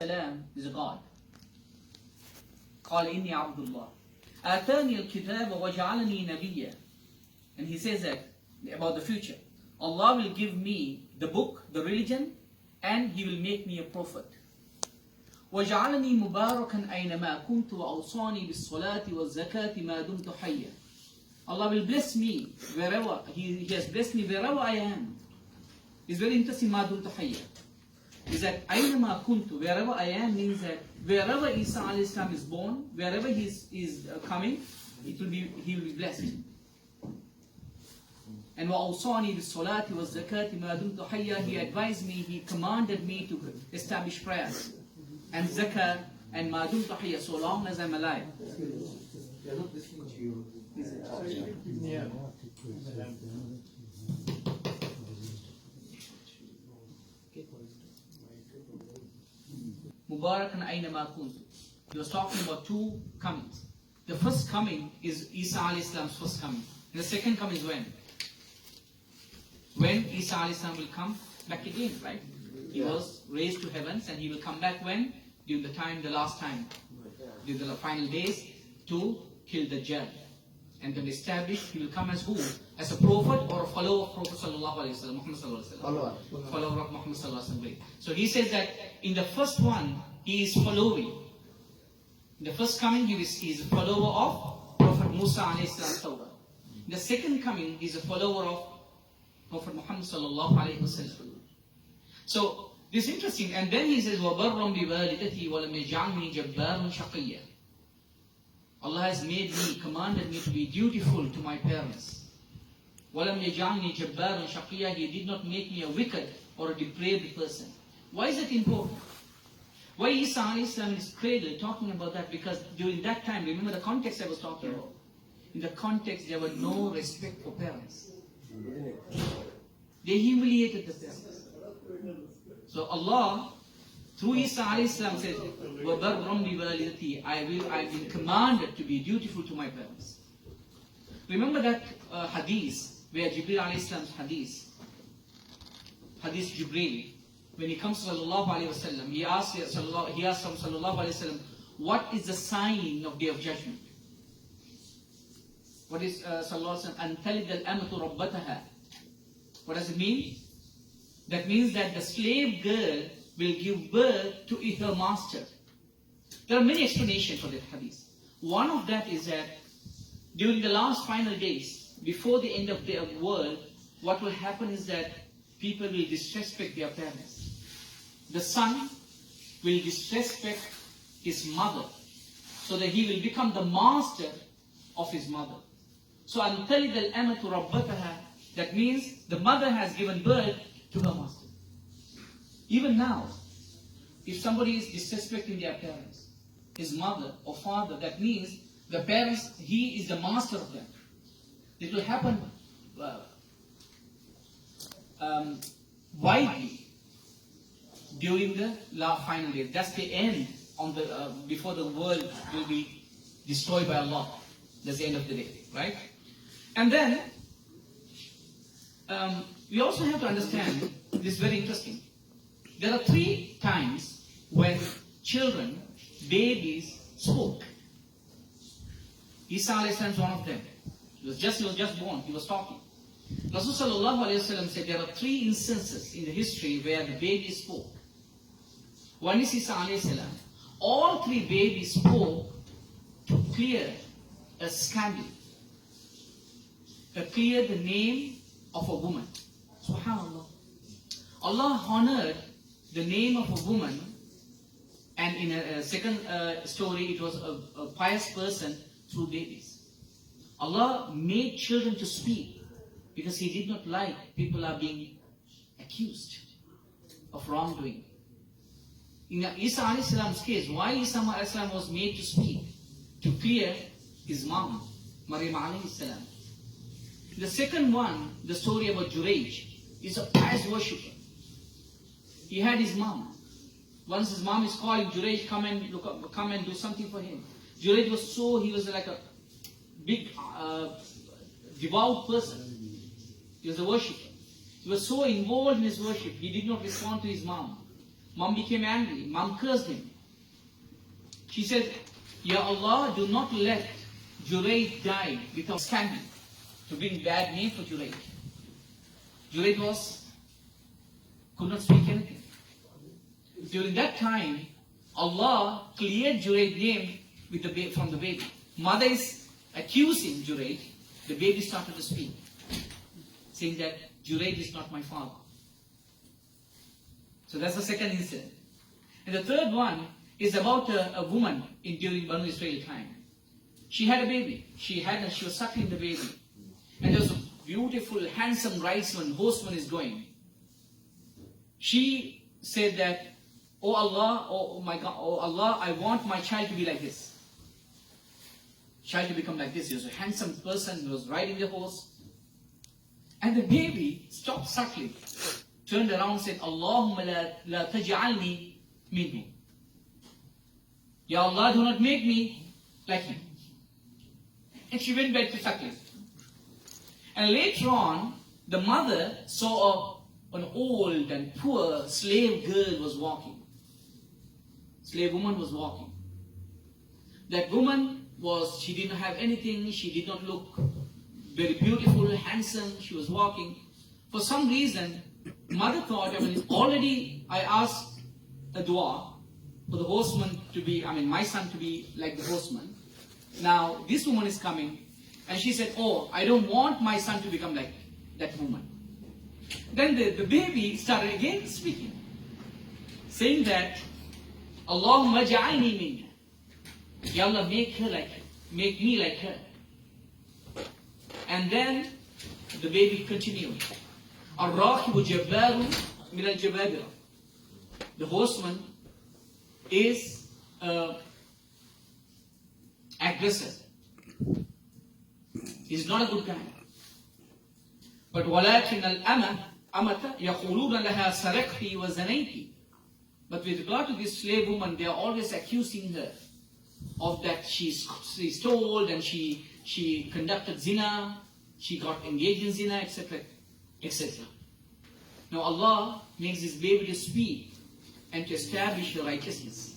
salam is a God. قال إني عبد الله آتاني الكتاب وجعلني نبيا. And he says that about the future. Allah will give me the book, the religion, and He will make me a prophet. وجعلني مباركا أينما كنت وأوصاني بالصلاة والزكاة ما دمت حيا. Allah will bless me wherever He has blessed me wherever I am. It's very interesting. ما دمت حيا is that أينما كنت, wherever I am, means that wherever Isa alayhi salam is born, wherever he is coming, he will be blessed. And وأوصاني بالصلاة والزكاة ما دمت حيا. He advised me, He commanded me to establish prayers and zakah and ما دمت حيا, so long as I'm alive. They're not listening to you. Yeah. Mubarakan aynama kuntu. He was talking about two comings. The first coming is Isa alayhi salam's first coming. And the second coming is when? When Isa alayhi salam will come back again, right? He was raised to heavens and He will come back when? During the time, the last time. During the final days to kill the Dajjal. And then establish, He will come as who? As a prophet or a follower of Prophet sallallahu alayhi wa sallam, Muhammad sallallahu alayhi wa sallam. Follower of Muhammad sallallahu alayhi wa sallam. So he says that in the first one, he is following. In the first coming, he is a follower of Prophet Musa alayhi salam. In the second coming, he is a follower of Prophet Muhammad sallallahu alayhi wa sallam. So this is interesting. And then he says, وَبَرًّا بِوَالِدَتِي وَلَمْ يَجْعَلْنِي جَبَّارًا شَقِيًّا. Allah has made me, commanded me to be dutiful to my parents. وَلَمْ يَجْعَلْنِي جَبَّارًا شَقِيًّا. He did not make me a wicked or a depraved person. Why is it important? Why Isa alayhi is cradled, talking about that? Because during that time, remember the context I was talking about. In the context, there was no respect for parents. They humiliated the parents. So Allah, through Isa alayhi salam, says, وَبَرًّا بِوَالِدَتِي. I've been commanded to be dutiful to my parents. Remember that hadith, where Jibreel alayhi salam's hadith Jibreel, when he comes to sallallahu alayhi wasallam, he asks him sallallahu alayhi wasallam, what is the sign of Day of Judgment? What is sallallahu alayhi wasallam? أَن تَلِدَ الْأَمَةُ رَبَّتَهَا. What does it mean? That means that the slave girl will give birth to her master. There are many explanations for that hadith. One of that is that during the last final days, before the end of the world, what will happen is that people will disrespect their parents. The son will disrespect his mother, so that he will become the master of his mother. So أَن تَلِدَ الْأَمَةُ رَبَّتَهَا. That means the mother has given birth to her master. Even now, if somebody is disrespecting their parents, his mother or father, that means the parents, he is the master of them. It will happen widely during the final days. That's the end on the before the world will be destroyed by Allah. That's the end of the day, right? And then we also have to understand this is very interesting. There are 3 times when children, babies, spoke. Isa alayhi salam is one of them. He was just born. He was talking. Rasul sallallahu alayhi wasallam said there are 3 instances in the history where the baby spoke. One is Isa alayhi salam. All 3 babies spoke to clear a scandal, to clear the name of a woman. Subhanallah. Allah honored the name of a woman, and in a second story, it was a pious person through babies. Allah made children to speak because He did not like people are being accused of wrongdoing. In Isa alayhi salam's case, why Isa alayhi salam was made to speak? To clear his mom, Maryam alayhi salam. The second one, the story about Jurayj, is a pious worshipper. He had his mom. Once his mom is calling, Jurayj, come and do something for him. Jurayj he was like a big devout person. He was a worshipper. He was so involved in his worship, he did not respond to his mom. Mom became angry. Mom cursed him. She said, Ya Allah, do not let Jurayd die without scandal, to bring bad name for Jurayd. Jurayd could not speak anything. During that time, Allah cleared Jurayd's name from the baby. Mother is accusing Jurayd. The baby started to speak, saying that Jurayd is not my father. So that's the second incident. And the third one is about a woman during Banu Israel time. She had a baby. She was suckling the baby. And there was a beautiful, handsome horseman is going. She said that, Oh Allah, oh my God, oh Allah, I want my child to be like this. Child to become like this. He was a handsome person who was riding the horse. And the baby stopped suckling, turned around and said, Allahumma la taj'alni minhu. Ya Allah, do not make me like him. And she went back to suckling. And later on, the mother saw an old and poor slave girl was walking. Slave woman was walking. That woman she didn't have anything, she did not look very beautiful, handsome, she was walking. For some reason, mother thought, already I asked a dua for the horseman to be, my son to be like the horseman. Now, this woman is coming, and she said, oh, I don't want my son to become like that woman. Then the baby started again speaking, saying that, Allahumma ja'alni minha. Ya Allah, make me like her. And then the baby continued. Ar-rakibu jabbaru min al-jababira. The horseman is aggressor. He's not a good guy. But walakin al-amata yaquluna laha sarakti wa zanayti. But with regard to this slave woman, they are always accusing her of that she stole and she conducted zina, she got engaged in zina, etc. etc. Now Allah makes this baby to speak and to establish the righteousness.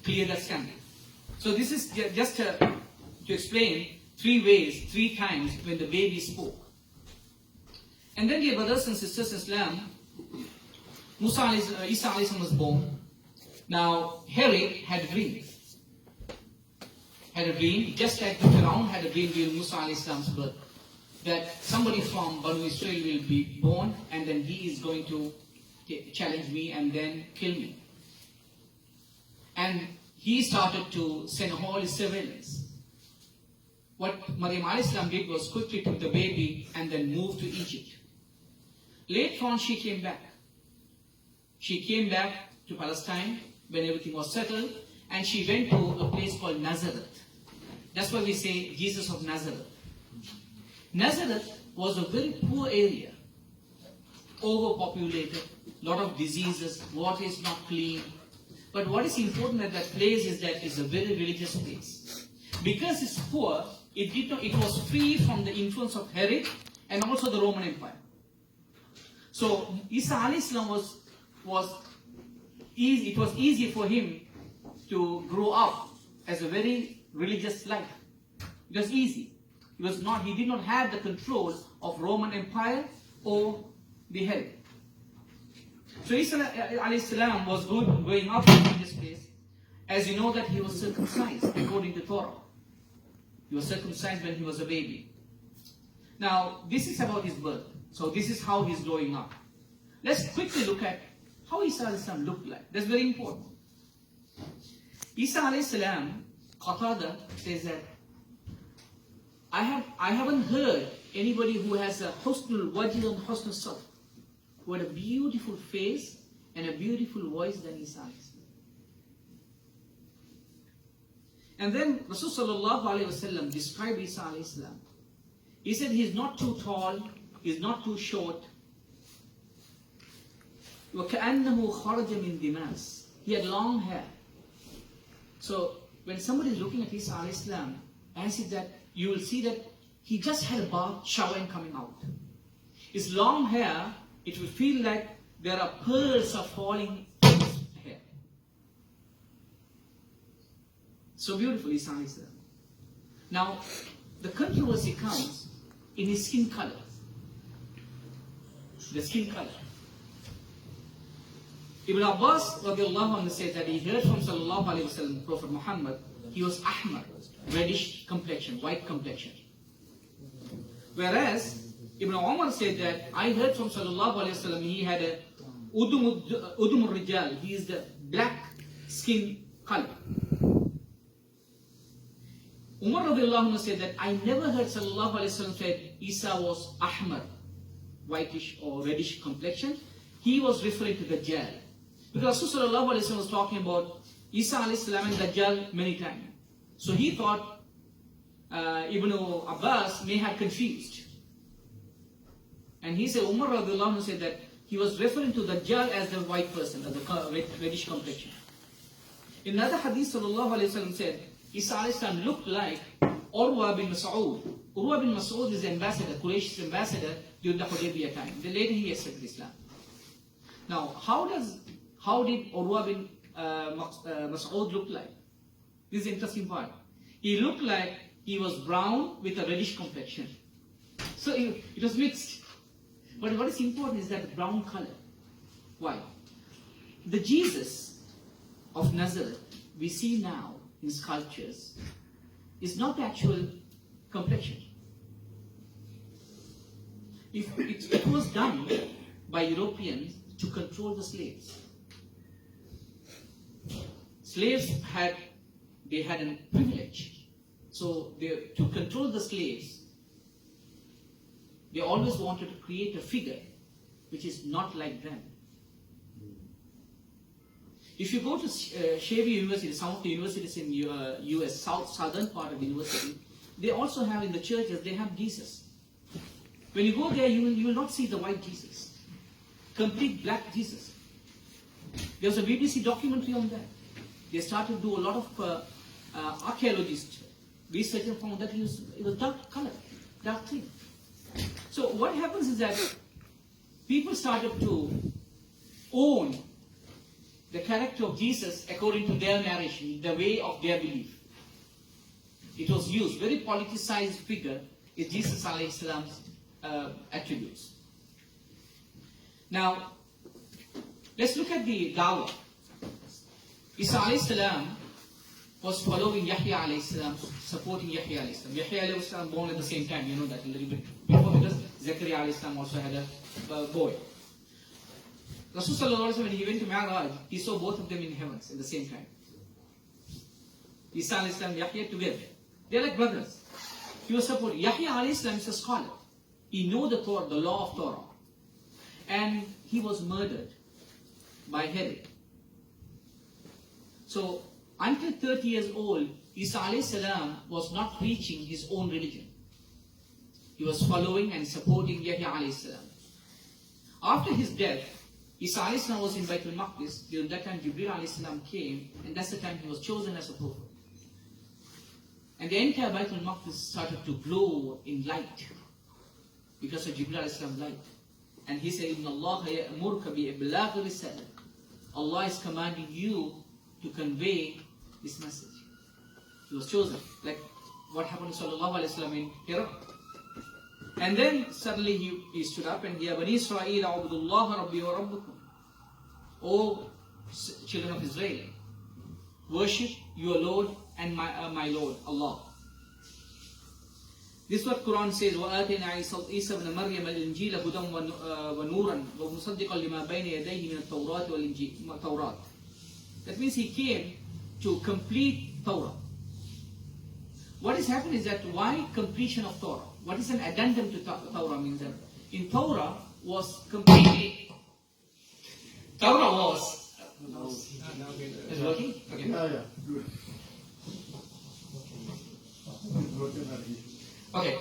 Clear that scandal. So this is just to explain 3 ways, 3 times when the baby spoke. And then, dear brothers and sisters in Islam, Isa was born. Now Herod had a dream. Just like the Pharaoh had a dream during Musa's birth, that somebody from Banu Israel will be born and then he is going to challenge me and then kill me. And he started to send all his surveillance. What Maryam a.s. did was quickly took the baby and then moved to Egypt. Later on she came back. She came back to Palestine when everything was settled, and she went to a place called Nazareth. That's why we say Jesus of Nazareth. Nazareth was a very poor area, overpopulated, lot of diseases, water is not clean. But what is important at that place is that it's a very religious place. Because it's poor, it was free from the influence of Herod and also the Roman Empire. So Isa a.s. it was easy for him to grow up as a very religious life. It was easy. He did not have the control of Roman Empire or the Herod. So Isa a.s. was growing up in this place. As you know that he was circumcised according to Torah. He was circumcised when he was a baby. Now, this is about his birth. So this is how he's growing up. Let's quickly look at how Isa a.s. looked like. That's very important. Isa a.s. Qatada says that I haven't heard anybody who has a husnul wajh and husnul sawt, who had a beautiful face and a beautiful voice than Isa a.s. And then Rasulullah described Isa a.s. He said he's not too tall, he's not too short. وَكَأَنَّهُ خَرَجَ مِنْ دِمَاسٍ. He had long hair. So when somebody is looking at Isa a.s., you will see that he just had a bath, shower and coming out. His long hair, it will feel like there are pearls are falling from his hair. So beautiful, Isa alayhi salam. Now, the controversy comes in his skin color. The skin color. Ibn Abbas radiallahu anhu said that he heard from sallallahu alayhi wasallam, Prophet Muhammad, he was ahmar, reddish complexion, white complexion. Whereas Ibn Umar said that I heard from sallallahu alayhi wasallam, he had a udum rijal, he is the black skin color. Umar radiallahu anhu said that I never heard sallallahu alayhi wasallam said Isa was ahmar, whitish or reddish complexion. He was referring to Dajjal. Because Rasul sallallahu alayhi wasallam was talking about Isa alayhi salam and Dajjal many times. So he thought Ibn Abbas may have confused. And he said, Umar radiallahu anhu said that he was referring to Dajjal as the white person, as the reddish complexion. In another hadith, sallallahu alayhi wasallam said, Isa alayhi salam looked like Urwa bin Mas'ud. Urwa bin Mas'ud is the ambassador, Quraysh's ambassador during the Hudaybiyah time. Then later he accepted Islam. Now, how did Urwa bin Mas'ud look like? This is the interesting part. He looked like he was brown with a reddish complexion. So it was mixed. But what is important is that the brown color. Why? The Jesus of Nazareth we see now in sculptures is not the actual complexion. It was done by Europeans to control the slaves. Slaves had a privilege. So to control the slaves, they always wanted to create a figure which is not like them. If you go to Xavier University, some of the universities in US, southern part of the university, they also have in the churches, they have Jesus. When you go there, you will not see the white Jesus. Complete black Jesus. There's a BBC documentary on that. They started to do a lot of archaeologists research and found that it was dark color, dark green. So what happens is that people started to own the character of Jesus according to their narration, the way of their belief. It was used, very politicized figure is Jesus alayhi salam's attributes. Now, let's look at the dawah. Isa alayhi salam was following Yahya alayhi salam, supporting Yahya alayhi salam. Yahya alayhi salam born at the same time, you know that a little bit before, because Zechariah alayhi salam also had a boy. Rasul sallallahu alayhi wasallam, when he went to Marghrib, he saw both of them in heavens at the same time. Isa alayhi salam, Yahya together. They're like brothers. He was supporting. Yahya alayhi salam is a scholar. He knew the Torah, the law of Torah. And he was murdered by Herod. So, until 30 years old, Isa alayhi salam was not preaching his own religion. He was following and supporting Yahya alayhi salam. After his death, Isa alayhi salam was in Baitul Maqdis. During that time, Jibreel alayhi salam came, and that's the time he was chosen as a prophet. And the entire Baitul Maqdis started to glow in light because of Jibreel alayhi salam's light. And he said, "Inna Allah ya'murka bi'iblaghi risala." Allah is commanding you to convey this message. He was chosen, like what happened to Sallallahu Alaihi Wasallam in Hira. And then suddenly he stood up and Ya Bani Israel, a'budullaha rabbi wa rabbukum. O children of Israel, worship your Lord and my Lord, Allah. This is what Quran says, وَآتَيْنَا عِيسَى ابْنَ مَرْيَمَ الْإِنْجِيلَ هُدًى وَنُورًا وَمُصَدِّقًا لِمَا بَيْنَ يَدَيْهِ مِنَ التَّوْرَاةِ وَالْإِنْجِيلِ. That means he came to complete Torah. What is happening is that why completion of Torah? What is an addendum to Torah means that in Torah was completely, Torah was, is working? Okay. Yeah, good. Okay.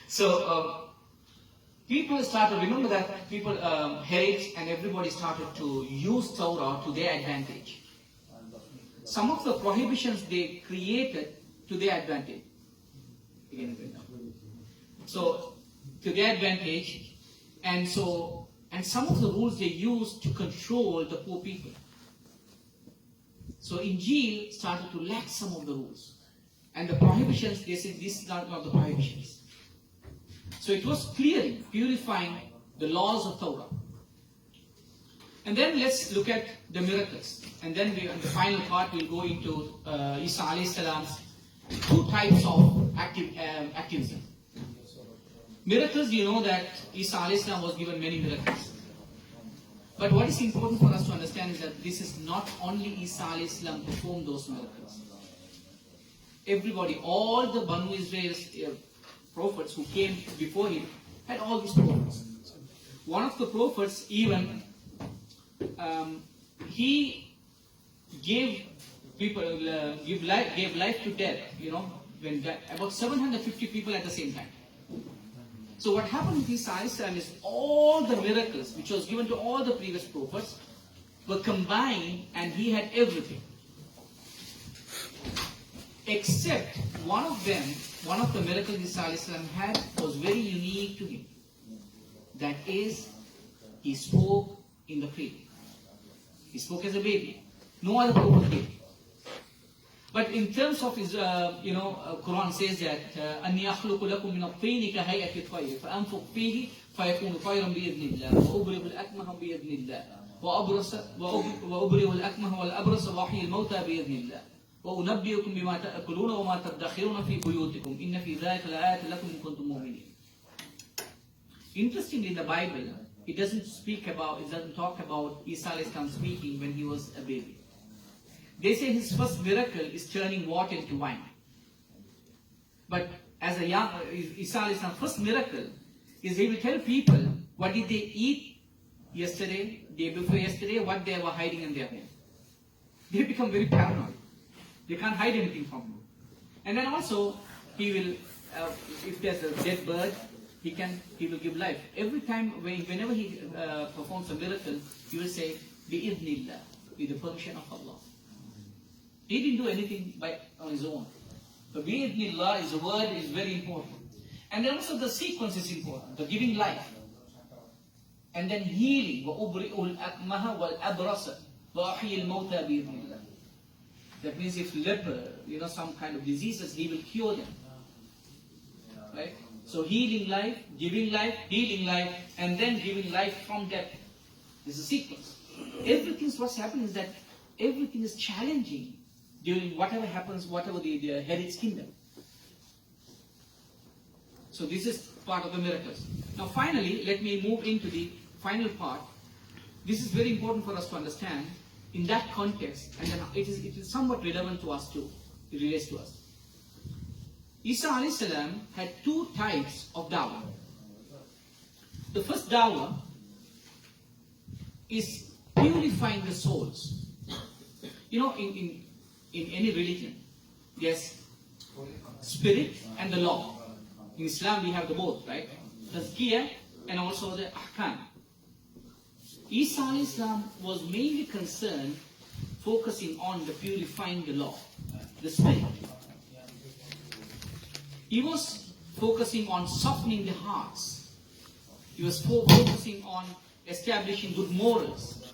So people started, remember that people, Herod and everybody started to use Torah to their advantage. Some of the prohibitions they created to their advantage. So, to their advantage, And some of the rules they used to control the poor people. So Injil started to lack some of the rules. And the prohibitions, they said these are not the prohibitions. So it was clearing, purifying the laws of Torah. And then let's look at the miracles. And then in the final part we'll go into Isa alayhi salam's two types of activism. Miracles, you know that Isa alayhi salam was given many miracles. But what is important for us to understand is that this is not only Isa alayhi salam performed those miracles. Everybody, all the Banu Israel's prophets who came before him had all these prophets. One of the prophets even, he gave people, gave life to death, when about 750 people at the same time. So what happened with Isa alayhi salam is all the miracles which was given to all the previous prophets were combined, and he had everything. Except one of the miracles Isa alayhi salam had was very unique to him. That is, he spoke in the cradle. He spoke as a baby. No other prophet did. But in terms of his, Quran says that أَنِّي أَخْلُقُ لَكُم مِّنَ الطِّينِ كَهَيْئَةِ الطَّيْرِ فَأَنفُخُ فِيهِ فَيَكُونُ طَيْرًا بِإِذْنِ اللَّهِ وَأُبْرِئُ الْأَكْمَهَ بِإِذْنِ اللَّهِ وَأُبْرِئُ الْأَكْمَهَ وَالْأَبْرَصَ وَأُحْيِي الْمَوْتَى بِإِذْنِ اللَّهِ وَأُنَبِّئُكُم بِمَا تَأْكُلُونَ وَمَا تَدَّخِرُونَ فِي بُيُوتِكُمْ إِنَّ فِي ذَلِكَ لَآيَاتٍ لَكُمْ إِن كُنتُم مُؤْمِنِينَ. Interestingly, in the Bible, it doesn't talk about Isa alayhi salam speaking when he was a baby. They say his first miracle is turning water into wine. But as a young Isa alayhi salam's first miracle is he will tell people what did they eat yesterday, day before yesterday, what they were hiding in their home. They become very paranoid. They can't hide anything from him. And then also he will, if there's a dead bird, he will give life. Every time, whenever he performs a miracle, he will say, "Bi-idhnillah," with the permission of Allah. He didn't do anything on his own. The bi-idhnillah is a word is very important. And then also the sequence is important. The giving life. And then healing. وَأُبْرِئُ الْأَكْمَهَ وَالْأَبْرَصَ وَأُحْيِي الْمَوْتَى بِإِذْنِ. That means if leper, some kind of diseases, he will cure them. Right? So healing life, giving life, healing life, and then giving life from death. This is a sequence. What's happening is that everything is challenging during whatever happens, whatever the Herod's kingdom. So this is part of the miracles. Now finally, let me move into the final part. This is very important for us to understand in that context, and then it is somewhat relevant to us too. It relates to us. Isa alayhi salam had two types of dawah. The first dawah is purifying the souls. In any religion, there's spirit and the law. In Islam, we have the both, right? Tazkiyah and also the ahkam. Isa alayhi salam was mainly concerned focusing on the purifying the law, the spirit. He was focusing on softening the hearts. He was focusing on establishing good morals,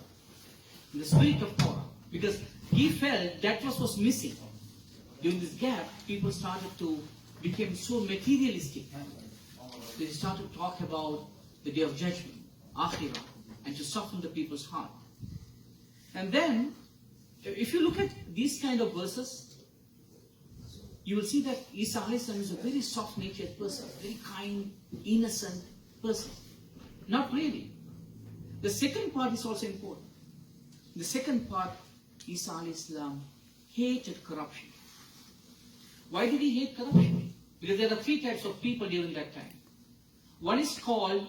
the spirit of Torah, because he felt that was missing. During this gap, people started to become so materialistic. They started to talk about the day of judgment, akhirah, and to soften the people's heart. And then, if you look at these kind of verses, you will see that Isa alayhi salam is a very soft-natured person, very kind, innocent person. Not really. The second part is also important. The second part, Isa alayhi salam hated corruption. Why did he hate corruption? Because there are three types of people during that time. One is called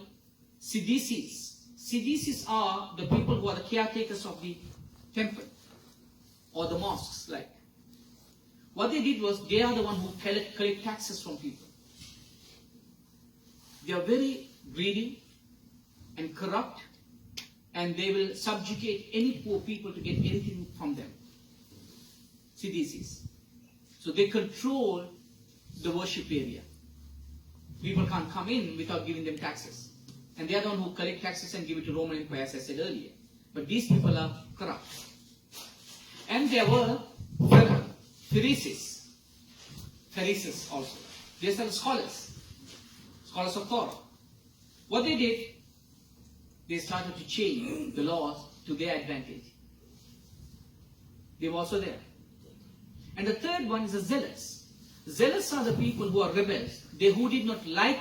Siddiqis. Siddiqis are the people who are the caretakers of the temple or the mosques, like. What they did was, they are the ones who collect taxes from people. They are very greedy and corrupt, and they will subjugate any poor people to get anything from them. Siddiqis. So they control the worship area. People can't come in without giving them taxes. And they are the ones who collect taxes and give it to Roman Empire, as I said earlier. But these people are corrupt. And there were Pharisees also. These are the scholars of Torah. What they did, they started to change the laws to their advantage. They were also there. And the third one is the zealots. Zealots are the people who are rebels. They who did not like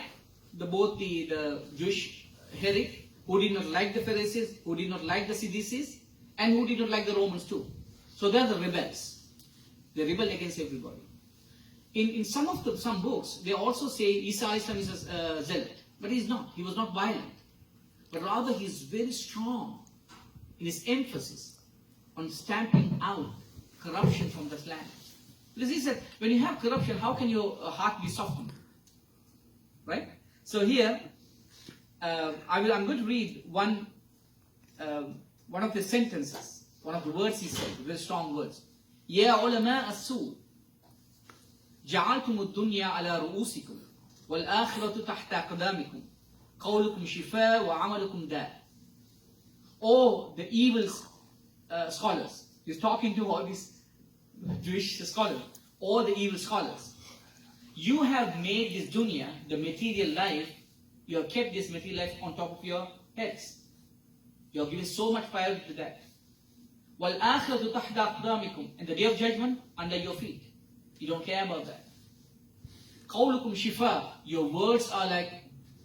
both the Jewish heritage, who did not like the Pharisees, who did not like the Sadducees, and who did not like the Romans too. So they are the rebels. They rebel against everybody. In some books, they also say Isa is a zealot. But he is not. He was not violent. But rather he is very strong in his emphasis on stamping out corruption from this land. Because he said, when you have corruption, how can your heart be softened? Right? So here, I'm going to read one of the sentences, one of the words he said, very strong words. Ya ulama as-su, ja'altum ad-dunya ala ru'usikum, wal akhiratu tahta aqdamikum, qawlukum shifa wa amalukum da. Oh, the evil scholars. He's talking to all these Jewish scholars, all the evil scholars. You have made this dunya, the material life, you have kept this material life on top of your heads. You have given so much priority to that. وَالْآخِرَةُ تَحْتَ أَقْدَامِكُمْ, and the day of judgment, under your feet. You don't care about that. قَوْلُكُمْ شِفَاء, your words are like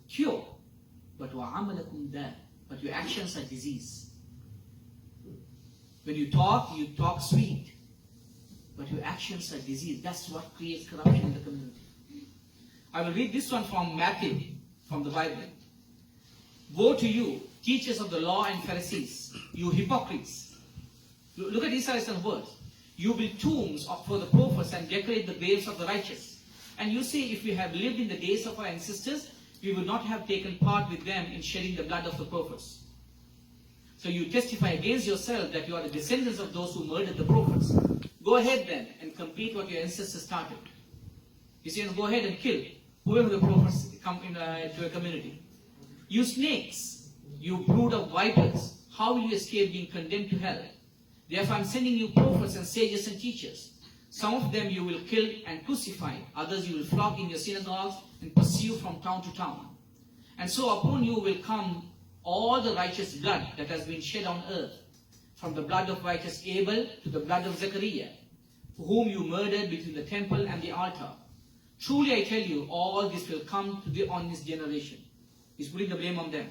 cure. But وَعَمَلَكُمْ دَاء, but your actions are disease. When you talk sweet. But your actions are disease. That's what creates corruption in the community. I will read this one from Matthew, from the Bible. Woe to you, teachers of the law and Pharisees, you hypocrites. Look at Isaiah's words. You build tombs for the prophets and decorate the graves of the righteous. And you say, if we had lived in the days of our ancestors, we would not have taken part with them in shedding the blood of the prophets. So you testify against yourself that you are the descendants of those who murdered the prophets. Go ahead then and complete what your ancestors started. You say, go ahead and kill whoever the prophets come into a community. You snakes, you brood of vipers, how will you escape being condemned to hell? Therefore I am sending you prophets and sages and teachers. Some of them you will kill and crucify, others you will flog in your synagogues and pursue from town to town. And so upon you will come all the righteous blood that has been shed on earth, from the blood of righteous Abel to the blood of Zechariah, whom you murdered between the temple and the altar. Truly I tell you, all this will come on this generation. He's putting the blame on them.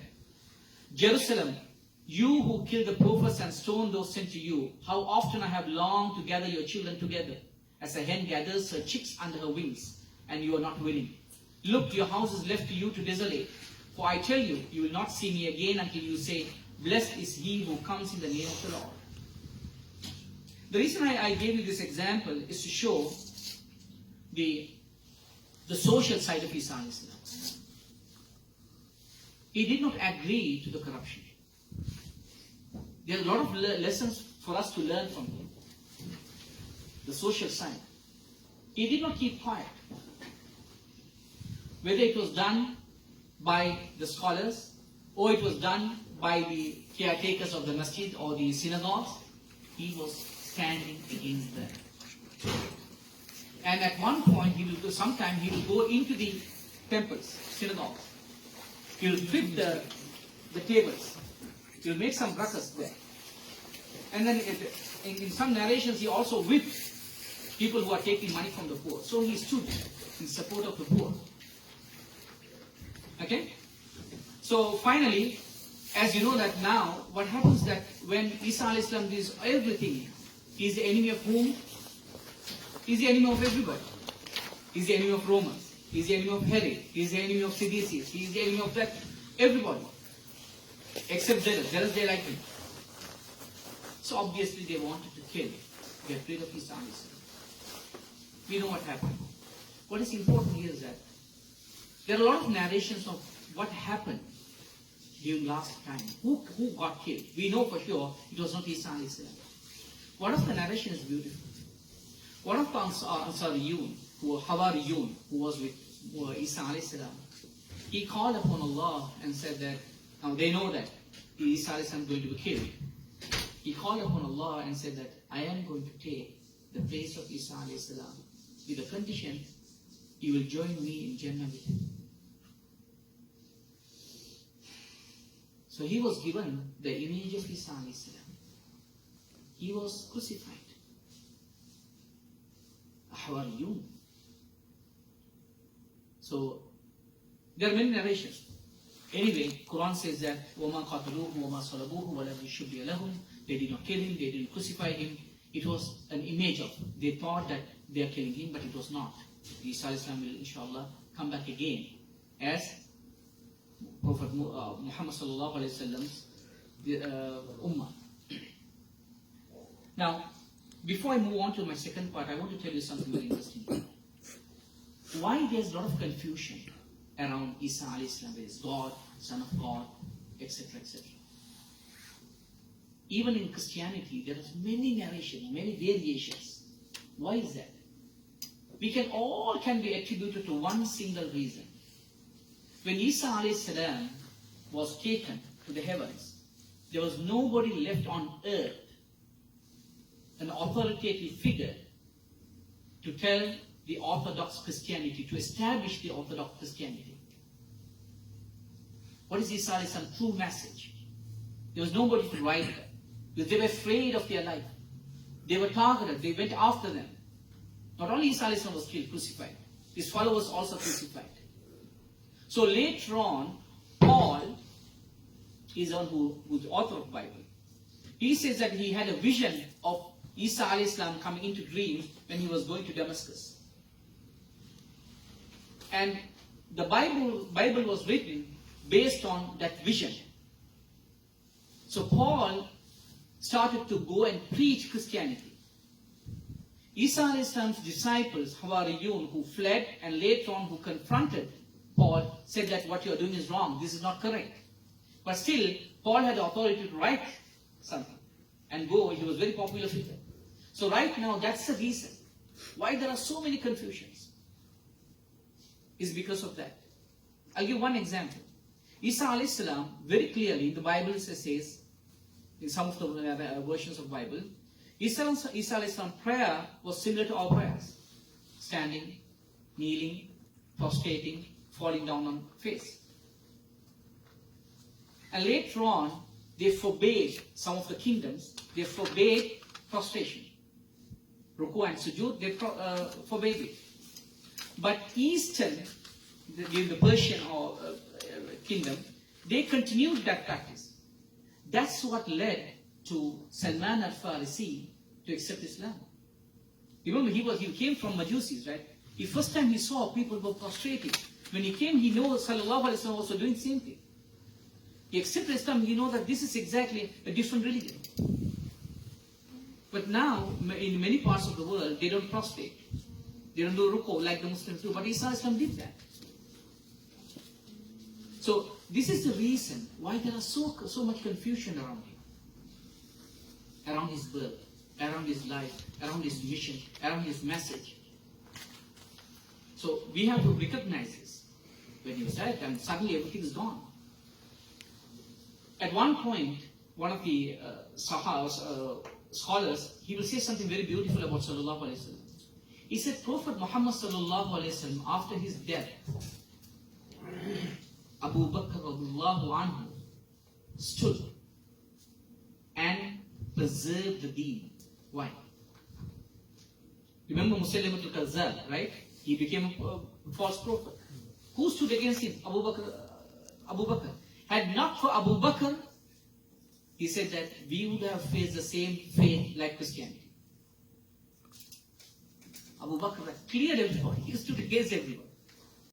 Jerusalem, you who killed the prophets and stoned those sent to you, how often I have longed to gather your children together, as a hen gathers her chicks under her wings, and you are not willing. Look, your house is left to you to desolate. For I tell you, you will not see me again until you say, blessed is he who comes in the name of the Lord. The reason I gave you this example is to show the social side of Isa. He did not agree to the corruption. There are a lot of lessons for us to learn from him. The social side. He did not keep quiet. Whether it was done by the scholars or it was done by the caretakers of the Masjid or the synagogues, he was standing against them. And at one point, sometime he will go into the temples, synagogues. He will flip the tables. He will make some ruckus there. And then in some narrations, he also whipped people who are taking money from the poor. So he stood in support of the poor. Okay? So finally, as you know that now, what happens that when Isa al-Islam does everything, he is the enemy of whom? He is the enemy of everybody. He is the enemy of Romans. He is the enemy of Herod. He is the enemy of Sadducees. He is the enemy of that, everybody. Except Zealous. Zealous, they like him. So obviously they wanted to kill, get rid of Isa al-Islam. We know what happened. What is important here is that there are a lot of narrations of what happened during last time. Who got killed? We know for sure it was not Isa al-Islam. One of the narrations is beautiful. One of the Ansariyun, Hawariyun, who was with Isa al-Islam, he called upon Allah and said that Now they know that Isa is going to be killed. He called upon Allah and said that I am going to take the place of Isa alayhi salam with the condition you will join me in Jannah with him. So he was given the image of Isa alayhi salam. He was crucified. How are you? So there are many narrations. Anyway, Quran says that وَمَا قَتَلُوهُ وَمَا صَلَبُوهُ وَلَمْ يُشْبِهَ لَهُمْ. They did not kill him, they didn't crucify him. It was an image of, they thought that they are killing him, but it was not. Isa Islam will inshallah come back again as Prophet Muhammad sallallahu alayhi wa sallam's ummah. Now, before I move on to my second part, I want to tell you something very interesting. Why there's a lot of confusion around Isa alayhi salam, is God, Son of God, etc., etc. Even in Christianity, there are many narrations, many variations. Why is that? We can be attributed to one single reason. When Isa alayhi salam was taken to the heavens, there was nobody left on earth, an authoritative figure, to tell the Orthodox Christianity, to establish the Orthodox Christianity. What is Isa alayhi salam's true message? There was nobody to write it, because they were afraid of their life. They were targeted, they went after them. Not only Isa alayhi salam was killed, crucified, his followers also crucified. So later on, Paul is the one who's the author of the Bible. He says that he had a vision of Isa alayhi salam coming into dreams when he was going to Damascus. And the Bible was written based on that vision. So Paul started to go and preach Christianity. Isa alayhi salam's disciples, Hawariyun, who fled and later on who confronted Paul, said that what you are doing is wrong, this is not correct. But still, Paul had the authority to write something and go. He was very popular figure. So right now, that's the reason why there are so many confusions. Is because of that. I'll give one example. Isa alayhi salam, very clearly, the Bible says, in some of the versions of the Bible, Isa alayhi salam prayer was similar to our prayers. Standing, kneeling, prostrating, falling down on face. And later on, they forbade some of the kingdoms, they forbade prostration. Ruku and sujood, they forbade it. But Eastern, the Persian kingdom, they continued that practice. That's what led to Salman al-Farisi to accept Islam. Remember, he came from Majusis, right? The first time he saw people were prostrating. When he came, he knows Sallallahu Alaihi Wasallam also doing the same thing. He accepted Islam, he knows that this is exactly a different religion. But now, in many parts of the world, they don't prostrate. They don't do ruku like the Muslims do. But Isa Islam did that. So, this is the reason why there is so much confusion around him. Around his birth, around his life, around his mission, around his message. So, we have to recognize this. When he was died, and suddenly everything is gone. At one point, one of the scholars, he will say something very beautiful about Sallallahu Alaihi Wasallam. He said, Prophet Muhammad Sallallahu Alaihi Wasallam, after his death, Abu Bakr radiallahu anhu stood and preserved the deen. Why? Remember Musaylimat al-Kazzab, right? He became a false prophet. Who stood against him? Abu Bakr. Had not for Abu Bakr, he said that we would have faced the same fate like Christianity. Abu Bakr cleared everybody. He stood against everybody.